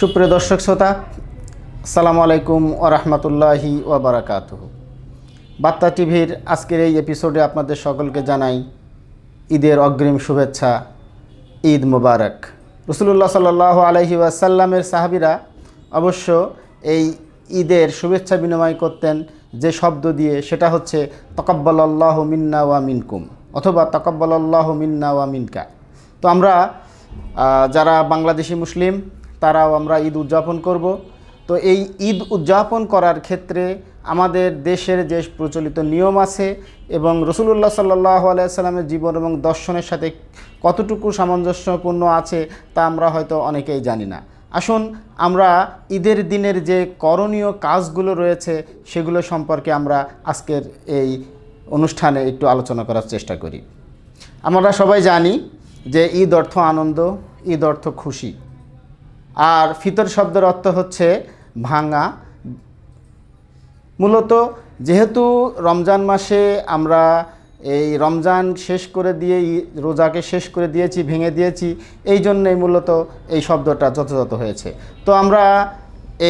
সুপ্রিয় দর্শক শ্রোতা, আসসালামু আলাইকুম ওয়া রাহমাতুল্লাহি ওয়া বারাকাতুহু। বার্তা টিভির আজকের এই এপিসোডে আপনাদের সকলকে জানাই ঈদের অগ্রিম শুভেচ্ছা। ঈদ মুবারক। রাসূলুল্লাহ সাল্লাল্লাহু আলাইহি ওয়াসাল্লামের সাহাবীরা অবশ্য এই ঈদের শুভেচ্ছা বিনিময় করতেন যে শব্দ দিয়ে, সেটা হচ্ছে তাকাব্বালাল্লাহু মিন্না ওয়া মিনকুম অথবা তাকাব্বালাল্লাহু মিন্না ওয়া মিনকা। তো আমরা যারা বাংলাদেশি মুসলিম তারাও আমরা ঈদ উদযাপন করব। তো এই ঈদ উদযাপন করার ক্ষেত্রে আমাদের দেশের যে প্রচলিত নিয়ম আছে এবং রাসূলুল্লাহ সাল্লাল্লাহু আলাইহি সাল্লামের জীবন এবং দর্শনের সাথে কতটুকু সামঞ্জস্যপূর্ণ আছে তা আমরা হয়তো অনেকেই জানি না। আসুন আমরা ঈদের দিনের যে করণীয় কাজগুলো রয়েছে সেগুলো সম্পর্কে আমরা আজকের এই অনুষ্ঠানে একটু আলোচনা করার চেষ্টা করি। আমরা সবাই জানি যে ঈদ অর্থ আনন্দ, ঈদ অর্থ খুশি, আর ফিতর শব্দের অর্থ হচ্ছে ভাঙা। মূলত যেহেতু রমজান মাসে আমরা এই রমজান শেষ করে দিয়ে রোজাকে শেষ করে দিয়েছি, ভেঙে দিয়েছি, এই জন্যই মূলত এই শব্দটা যথাযথ হয়েছে। তো আমরা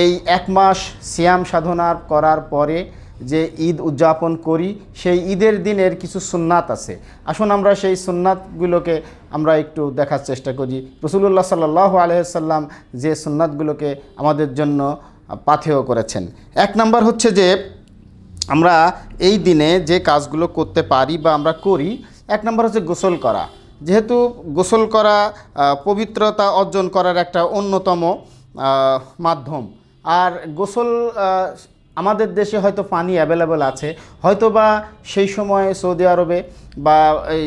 এই এক মাস সিয়াম সাধনা করার পরে যে ঈদ উদযাপন করি, সেই ঈদের দিনের কিছু সুন্নাত আছে। আসুন আমরা সেই সুন্নাতগুলোকে আমরা একটু দেখার চেষ্টা করি। রাসূলুল্লাহ সাল্লাল্লাহু আলাইহি ওয়াসাল্লাম যে সুন্নাতগুলোকে আমাদের জন্য পাথেয় করেছেন। এক নাম্বার হচ্ছে যে আমরা এই দিনে যে কাজগুলো করতে পারি বা আমরা করি, এক নাম্বার হচ্ছে গোসল করা। যেহেতু গোসল করা পবিত্রতা অর্জন করার একটা অন্যতম মাধ্যম। আর গোসল আমাদের দেশে হয়তো পানি অ্যাভেলেবল আছে, হয়তো বা সেই সময় সৌদি আরবে বা এই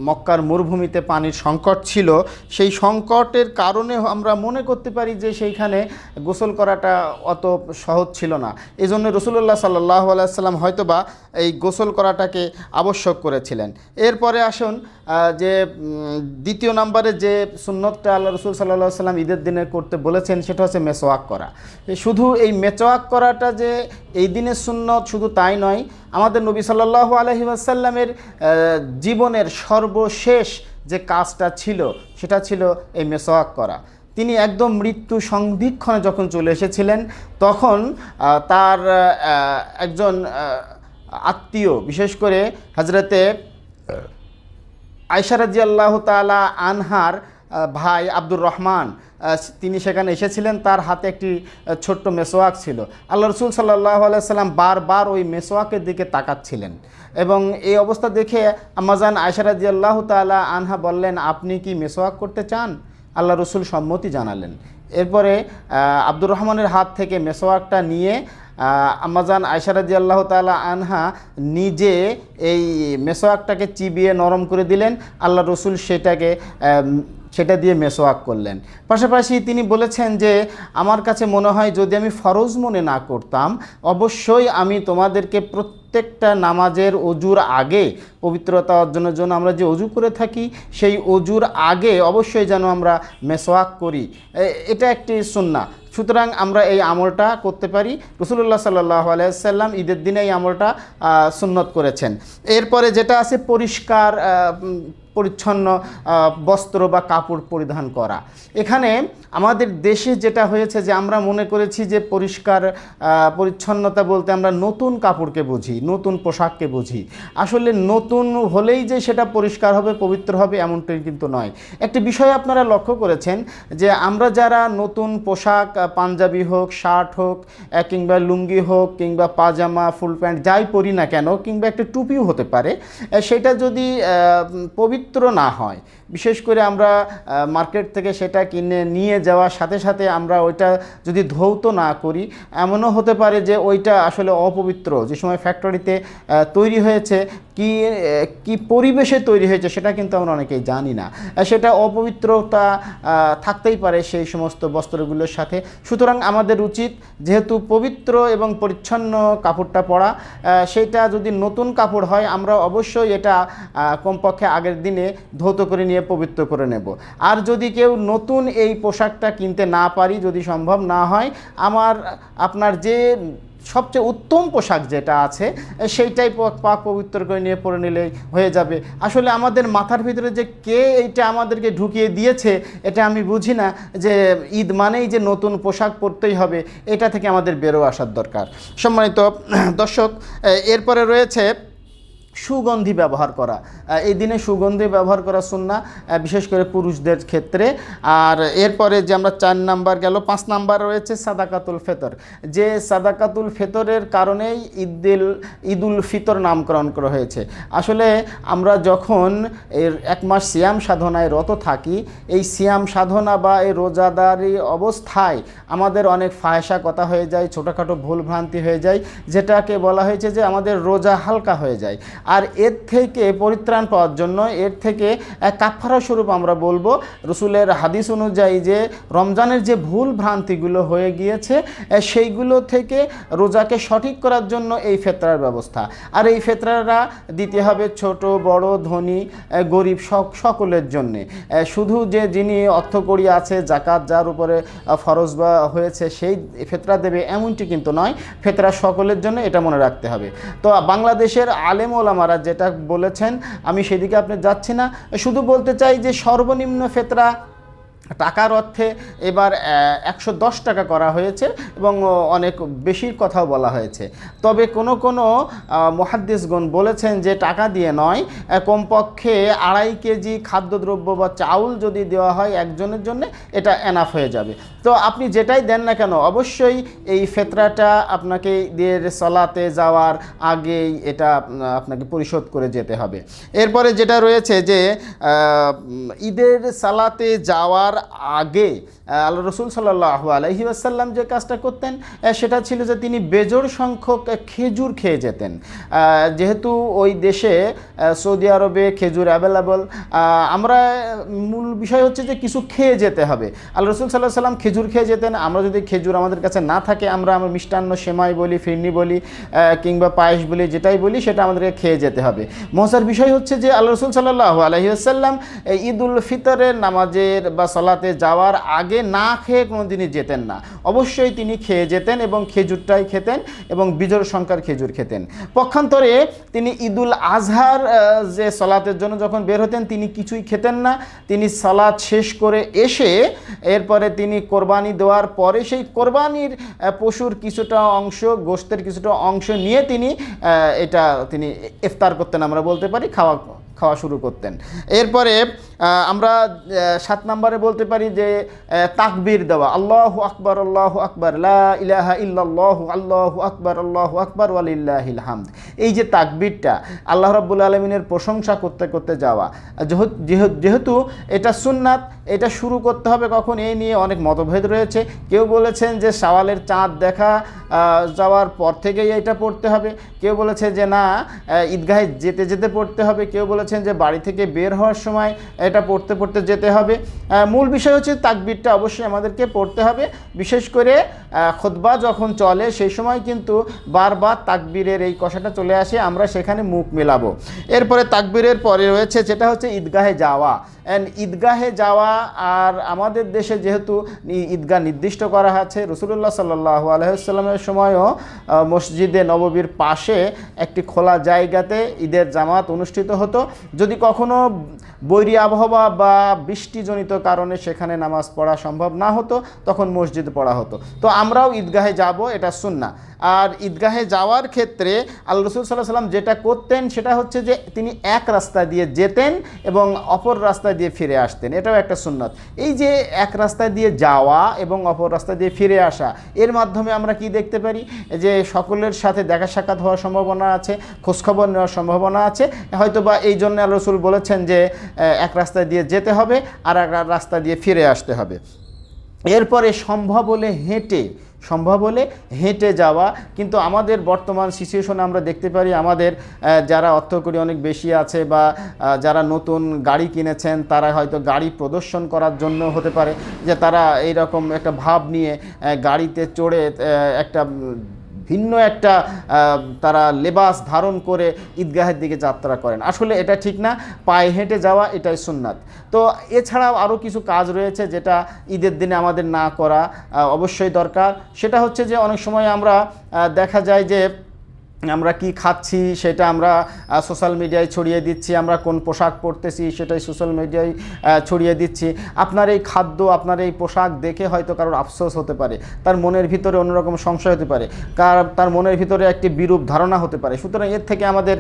মক্কার মরুভূমিতে পানির সংকট ছিল। সেই সংকটের কারণে আমরা মনে করতে পারি যে সেইখানে গোসল করাটা অত সহজ ছিল না। এই জন্য রাসূলুল্লাহ সাল্লাল্লাহু আলাইহি ওয়াসাল্লাম হয়তো বা এই গোসল করাটাকে আবশ্যক করেছিলেন। এরপরে আসুন যে দ্বিতীয় নম্বরে যে সুন্নতটা আল্লাহ রাসূল সাল্লাল্লাহু আলাইহি ওয়াসাল্লাম ঈদের দিনে করতে বলেছেন, সেটা হচ্ছে মেসওয়াক করা। শুধু এই মেসওয়াক করাটা যে এই দিনের সুন্নত শুধু তাই নয়, আমাদের নবী সাল্লাল্লাহু আলাইহি ওয়াসাল্লামের জীবনের সর্বশেষ যে কাজটা ছিল সেটা ছিল এই মেসওয়াক করা। তিনি একদম মৃত্যু সন্ধিক্ষণে যখন চলে এসেছিলেন, তখন তার একজন আত্মীয়, বিশেষ করে হযরতে আয়েশা রাদিয়াল্লাহু তাআলা আনহার ভাই আব্দুর রহমান, তিনি সেখানে এসেছিলেন। তার হাতে একটি ছোট্ট মেসওয়াক ছিল। আল্লাহ রাসূল সাল্লাল্লাহু আলাইহি ওয়াসাল্লাম বারবার ওই মেসওয়াকের দিকে তাকাচ্ছিলেন এবং এই অবস্থা দেখে আম্মাজান আয়েশা রাদিয়াল্লাহু তাআলা আনহা বললেন, আপনি কি মেসওয়াক করতে চান? আল্লাহ রাসূল সম্মতি জানালেন। এরপরে আব্দুর রহমানের হাত থেকে মেসওয়াকটা নিয়ে আম্মাজান আয়েশা রাদিয়াল্লাহু তাআলা আনহা নিজে এই মেসওয়াকটাকে চিবিয়ে নরম করে দিলেন। আল্লাহ রাসূল সেটা দিয়ে মেসওয়াক করলেন। পাশাপাশি তিনি বলেছেন যে আমার কাছে মনে হয় যদি আমি ফরজ মনে না করতাম, অবশ্যই আমি তোমাদেরকে প্রত্যেকটা নামাজের অজুর আগে, পবিত্রতা অর্জনের জন্য আমরা যে অজু করে থাকি, সেই অজুর আগে অবশ্যই যেন আমরা মেসওয়াক করি। এটা একটি সুন্নাহ। সুতরাং আমরা এই আমলটা করতে পারি। রাসূলুল্লাহ সাল্লাল্লাহু আলাইহি ওয়াসাল্লাম ঈদের দিনে এই আমলটা সুন্নত করেছেন। এরপরে যেটা আছে পরিষ্কার পরিচ্ছন্ন বস্ত্র বা কাপড় পরিধান করা। এখানে আমাদের দেশে যেটা হয়েছে যে আমরা মনে করেছি যে পরিষ্কার পরিচ্ছন্নতা বলতে আমরা নতুন কাপড়কে বুঝি, নতুন পোশাককে বুঝি। আসলে নতুন হলেই যে সেটা পরিষ্কার হবে, পবিত্র হবে, এমনটাই কিন্তু নয়। একটি বিষয় আপনারা লক্ষ্য করেছেন যে আমরা যারা নতুন পোশাক, পাঞ্জাবি হোক, শার্ট হোক, কিংবা লুঙ্গি হোক, কিংবা পাজামা, ফুল প্যান্ট যাই পরি না কেন, কিংবা একটা টুপিও হতে পারে, সেটা যদি পবিত্র না হয়, বিশেষ করে আমরা মার্কেট থেকে সেটা কিনে নিয়ে যাওয়ার সাথে সাথে আমরা ওইটা যদি ধৌত না করি, এমনও হতে পারে যে ওইটা আসলে অপবিত্র। যে সময় ফ্যাক্টরিতে তৈরি হয়েছে, কি পরিবেশে তৈরি হয়েছে সেটা কিন্তু আমরা অনেকেই জানি না। সেটা অপবিত্রতা থাকতেই পারে সেই সমস্ত বস্ত্রগুলোর সাথে। সুতরাং আমাদের উচিত, যেহেতু পবিত্র এবং পরিচ্ছন্ন কাপড়টা পরা, সেটা যদি নতুন কাপড় হয় আমরা অবশ্যই এটা কমপক্ষে আগের দিনে ধৌত করে নিয়ে পবিত্র করে নেব। আর যদি কেউ নতুন এই পোশাকটা কিনতে না পারি, যদি সম্ভব না হয়, আপনার যে সবচেয়ে উত্তম পোশাক যেটা আছে সেইটাই পাক পবিত্র করে নিয়ে পরে নিলেই হয়ে যাবে। আসলে আমাদের মাথার ভিতরে যে কে এইটা আমাদেরকে ঢুকিয়ে দিয়েছে এটা আমি বুঝি না, যে ঈদ মানেই যে নতুন পোশাক পরতেই হবে, এটা থেকে আমাদের বেরো আসার দরকার। সম্মানিত দর্শক, এরপরে রয়েছে সুগন্ধি ব্যবহার করা। এই দিনে সুগন্ধি ব্যবহার করা সুন্নাহ, বিশেষ করে পুরুষদের ক্ষেত্রে। আর এরপরে যে আমরা 4 নাম্বার গেল, 5 নাম্বার রয়েছে সাদাকাতুল ফিতর। যে সাদাকাতুল ফিতরের কারণেই ঈদুল ফিতর নামকরণ করা হয়েছে। আসলে আমরা যখন এর 1 মাস সিয়াম সাধনায় রত থাকি, এই সিয়াম সাধনা বা এই রোজাদারি অবস্থায় আমাদের অনেক ফাহেসা কথা হয়ে যায়, ছোটোখাটো ভুল ভ্রান্তি হয়ে যায়, যেটাকে বলা হয়েছে যে আমাদের রোজা হালকা হয়ে যায়। আর এর থেকে পরিত্রাণ পাওয়ার জন্য, এর থেকে কাফারা স্বরূপ আমরা বলবো, রসুলের হাদিস অনুযায়ী যে রমজানের যে ভুল ভ্রান্তিগুলো হয়ে গিয়েছে সেইগুলো থেকে রোজাকে সঠিক করার জন্য এই ফেতরার ব্যবস্থা। আর এই ফেতরারা দিতে হবে ছোট বড় ধনী গরিব সকলের জন্যে। শুধু যে যিনি অর্থকড়ি আছে, জাকাত যার উপরে ফরজ বা হয়েছে সেই ফেতরা দেবে এমনটি কিন্তু নয়, ফেতরা সকলের জন্য, এটা মনে রাখতে হবে। তো বাংলাদেশের আলেম ওলামারা যেটা বলেছেন আমি সেদিকে আপনি যাচ্ছি না, শুধু বলতে চাই যে সর্বনিম্ন ফেতরা টাকার অর্থে এবার 110 টাকা করা হয়েছে এবং অনেক বেশির কথাও বলা হয়েছে। তবে কোনো মুহাদ্দিসগণ বলেছেন যে টাকা দিয়ে নয়, কমপক্ষে 2.5 কেজি খাদ্যদ্রব্য বা চাউল যদি দেওয়া হয় একজনের জন্য, এটা এনাফ হয়ে যাবে। তো আপনি যেটাই দেন না কেন, অবশ্যই এই ফেতরাটা আপনাকে ঈদের সালাতে যাওয়ার আগেই এটা আপনাকে পরিশোধ করে যেতে হবে। এরপরে যেটা রয়েছে যে ঈদের সালাতে যাওয়ার আগে আল্লাহ রসুল সাল্লাল্লাহু আলাইহি ওয়াসাল্লাম যে কাজটা করতেন সেটা ছিল যে তিনি বেজোড় সংখ্যক খেজুর খেয়ে যেতেন। যেহেতু ওই দেশে সৌদি আরবে খেজুর অ্যাভেলেবল, আমরা মূল বিষয় হচ্ছে যে কিছু খেয়ে যেতে হবে। আল্লাহ রসুল সাল্লাল্লাহু আলাইহি ওয়াসাল্লাম খেজুর খেয়ে যেতেন। আমরা যদি খেজুর আমাদের কাছে না থাকে, আমরা মিষ্টান্ন সেমাই বলি, ফিরনি বলি, কিংবা পায়েস বলি, যেটাই বলি সেটা আমাদেরকে খেয়ে যেতে হবে। মজার বিষয় হচ্ছে যে আল্লাহ রসুল সাল্লাল্লাহু আলাইহি ওয়াসাল্লাম ঈদুল ফিতরের নামাজের বা সালাতে যাওয়ার আগে না খেয়ে কোনো দিনই যেতেন না, অবশ্যই তিনি খেয়ে যেতেন এবং খেজুরটাই খেতেন এবং বিজোড় সংখ্যার খেজুর খেতেন। পক্ষান্তরে তিনি ঈদুল আজহার যে সালাতের জন্য যখন বের হতেন তিনি কিছুই খেতেন না। তিনি সালাত শেষ করে এসে এরপরে তিনি কোরবানি দেওয়ার পরে সেই কোরবানির পশুর কিছুটা অংশ, গোশতের কিছুটা অংশ নিয়ে তিনি ইফতার করতেন, আমরা বলতে পারি খাওয়া শুরু করতেন। এরপরে আমরা 7 নম্বরে বলতে পারি যে তাকবীর দেওয়া, আল্লাহু আকবার আল্লাহু আকবার, লা ইলাহা ইল্লাল্লাহু আল্লাহু আকবার ওয়ালিল্লাহিল হামদ। এই যে তাকবীরটা, আল্লাহ রাব্বুল আলামিনের প্রশংসা করতে করতে যাওয়া, যেহেতু এটা সুন্নাত, এটা শুরু করতে হবে কখন এই নিয়ে অনেক মতভেদ রয়েছে। কেউ বলেছেন যে শাওয়ালের চাঁদ দেখা যাওয়ার পর থেকেই এটা পড়তে হবে, কেউ বলেছে যে না ঈদগাহে যেতে যেতে পড়তে হবে, কেউ বলেছেন যে বাড়ি থেকে বের হওয়ার সময় এটা পড়তে পড়তে যেতে হবে। মূল বিষয় হচ্ছে তাকবীরটা অবশ্যই আমাদেরকে পড়তে হবে। বিশেষ করে খুতবা যখন চলে সেই সময় কিন্তু বারবার তাকবীরের এই কথাটা চলে আসে, আমরা সেখানে মুখ মেলাবো। এরপরে তাকবীরের পরে রয়েছে যেটা হচ্ছে ঈদগাহে যাওয়া। ঈদগাহে যাওয়া, আর আমাদের দেশে যেহেতু ঈদগাহ নির্দিষ্ট করা আছে, রাসূলুল্লাহ সাল্লাল্লাহু আলাইহি ওয়াসাল্লামের সময়ও মসজিদে নববীর পাশে একটি খোলা জায়গাতে ঈদের জামাত অনুষ্ঠিত হতো। যদি কখনো বৈরী আবহাওয়া বা বৃষ্টিজনিত কারণে সেখানে নামাজ পড়া সম্ভব না হতো, তখন মসজিদে পড়া হতো। তো আমরাও ঈদগাহে যাব, এটা সুন্নাহ। আর ঈদগাহে যাওয়ার ক্ষেত্রে আল্লাহ রাসূল সাল্লাল্লাহু আলাইহি ওয়াসাল্লাম যেটা করতেন সেটা হচ্ছে যে তিনি এক রাস্তা দিয়ে যেতেন এবং অপর রাস্তা দিয়ে ফিরে আসতেন, এটাও একটা সুন্নাত। এই যে এক রাস্তা দিয়ে যাওয়া এবং অপর রাস্তা দিয়ে ফিরে আসা, এর মাধ্যমে আমরা কি দেখতে পারি যে সকলের সাথে দেখা সাক্ষাৎ হওয়ার সম্ভাবনা আছে, খোঁজখবর নেওয়ার সম্ভাবনা আছে। হয়তোবা এই জন্য আল্লাহ রাসূল বলেছেন যে এক রাস্তা দিয়ে যেতে হবে আর এক রাস্তা দিয়ে ফিরে আসতে হবে। এরপরে সম্ভব হলে হেঁটে যাওয়া। কিন্তু আমাদের বর্তমান সিচুয়েশনে আমরা দেখতে পারি আমাদের যারা অর্থকড়ি অনেক বেশি আছে বা যারা নতুন গাড়ি কিনেছেন, তারা হয়তো গাড়ি প্রদর্শন করার জন্য হতে পারে যে তারা এইরকম একটা ভাব নিয়ে গাড়িতে চড়ে একটা ভিন্ন একটা তারা লেবাস ধারণ করে ঈদগাহের দিকে যাত্রা করেন। আসলে এটা ঠিক না, পায়ে হেঁটে যাওয়া এটাই সুন্নাত। তো এছাড়াও আরও কিছু কাজ রয়েছে যেটা ঈদের দিনে আমাদের না করা অবশ্যই দরকার। সেটা হচ্ছে যে অনেক সময় আমরা দেখা যায় যে আমরা কি খাচ্ছি সেটা আমরা সোশ্যাল মিডিয়ায় ছড়িয়ে দিচ্ছি, আমরা কোন পোশাক পরতেছি সেটাই সোশ্যাল মিডিয়ায় ছড়িয়ে দিচ্ছি। আপনার এই খাদ্য, আপনার এই পোশাক দেখে হয়তো কারোর আফসোস হতে পারে, তার মনের ভিতরে অন্যরকম সংশয় হতে পারে, তার মনের ভিতরে একটি বিরূপ ধারণা হতে পারে। সুতরাং এর থেকে আমাদের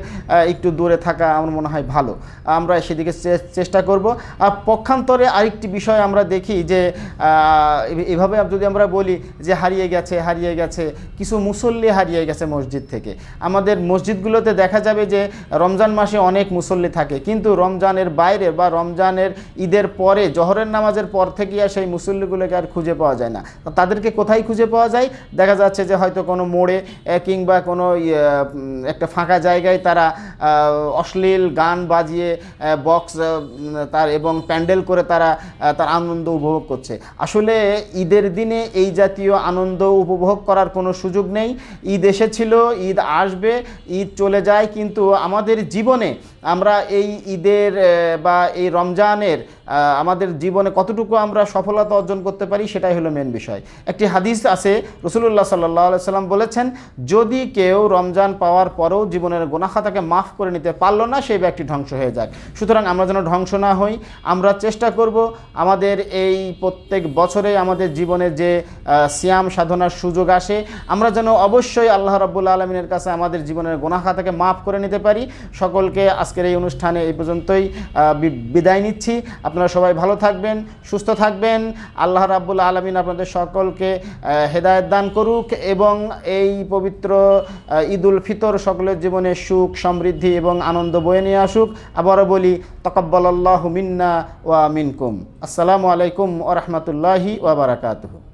একটু দূরে থাকা আমার মনে হয় ভালো, আমরা সেদিকে চেষ্টা করব। পক্ষান্তরে আরেকটি বিষয় আমরা দেখি যে এভাবে যদি আমরা বলি যে হারিয়ে গেছে কিছু মুসল্লি হারিয়ে গেছে মসজিদ থেকে। আমাদের মসজিদগুলোতে দেখা যাবে যে রমজান মাসে অনেক মুসল্লি থাকে, কিন্তু রমজানের বাইরে বা রমজানের ঈদের পরে জোহরের নামাজের পর থেকে আর সেই মুসল্লিগুলোকে আর খুঁজে পাওয়া যায় না। তাদেরকে কোথায় খুঁজে পাওয়া যায়? দেখা যাচ্ছে যে হয়তো কোনো মোড়ে কিংবা কোনো একটা ফাঁকা জায়গায় তারা অশ্লীল গান বাজিয়ে বক্স এবং প্যান্ডেল করে তারা তার আনন্দ উপভোগ করছে। আসলে ঈদের দিনে এই জাতীয় আনন্দ উপভোগ করার কোনো সুযোগ নেই। ঈদ এসেছিল, ঈদ আসবে, ঈদ চলে যায়, কিন্তু আমাদের জীবনে আমরা এই ঈদের বা এই রমজানের আমাদের জীবনে কতটুকু আমরা সফলতা অর্জন করতে পারি সেটাই হলো মেন বিষয়। একটি হাদিস আছে, রাসূলুল্লাহ সাল্লাল্লাহু আলাইহি সাল্লাম বলেছেন, যদি কেউ রমজান পাওয়ার পরেও জীবনের গুনাহ খাতাকে মাফ করে নিতে পারলো না, সেই ব্যক্তি ধ্বংস হয়ে যাক। সুতরাং আমরা যেন ধ্বংস না হই, আমরা চেষ্টা করব আমাদের এই প্রত্যেক বছরে আমাদের জীবনে যে সিয়াম সাধনার সুযোগ আসে, আমরা যেন অবশ্যই আল্লাহ রাব্বুল আলামিনের কাছে আমাদের জীবনের গুনাহ খাতাকে মাফ করে নিতে পারি। সকলকে আজকের এই অনুষ্ঠানে এই পর্যন্তই বিদায় নিচ্ছি। আপনারা সবাই ভালো থাকবেন, সুস্থ থাকবেন। আল্লাহ রাব্বুল আলামিন আপনাদের সকলকে হেদায়েত দান করুক এবং এই পবিত্র ঈদুল ফিতর সকলের জীবনে সুখ, সমৃদ্ধি এবং আনন্দ বয়ে নিয়ে আসুক। আবারও বলি, তাকাব্বালাল্লাহু মিন্না ওয়া মিনকুম। আসসালামু আলাইকুম ওয়া রাহমাতুল্লাহি ওয়া বারাকাতুহু।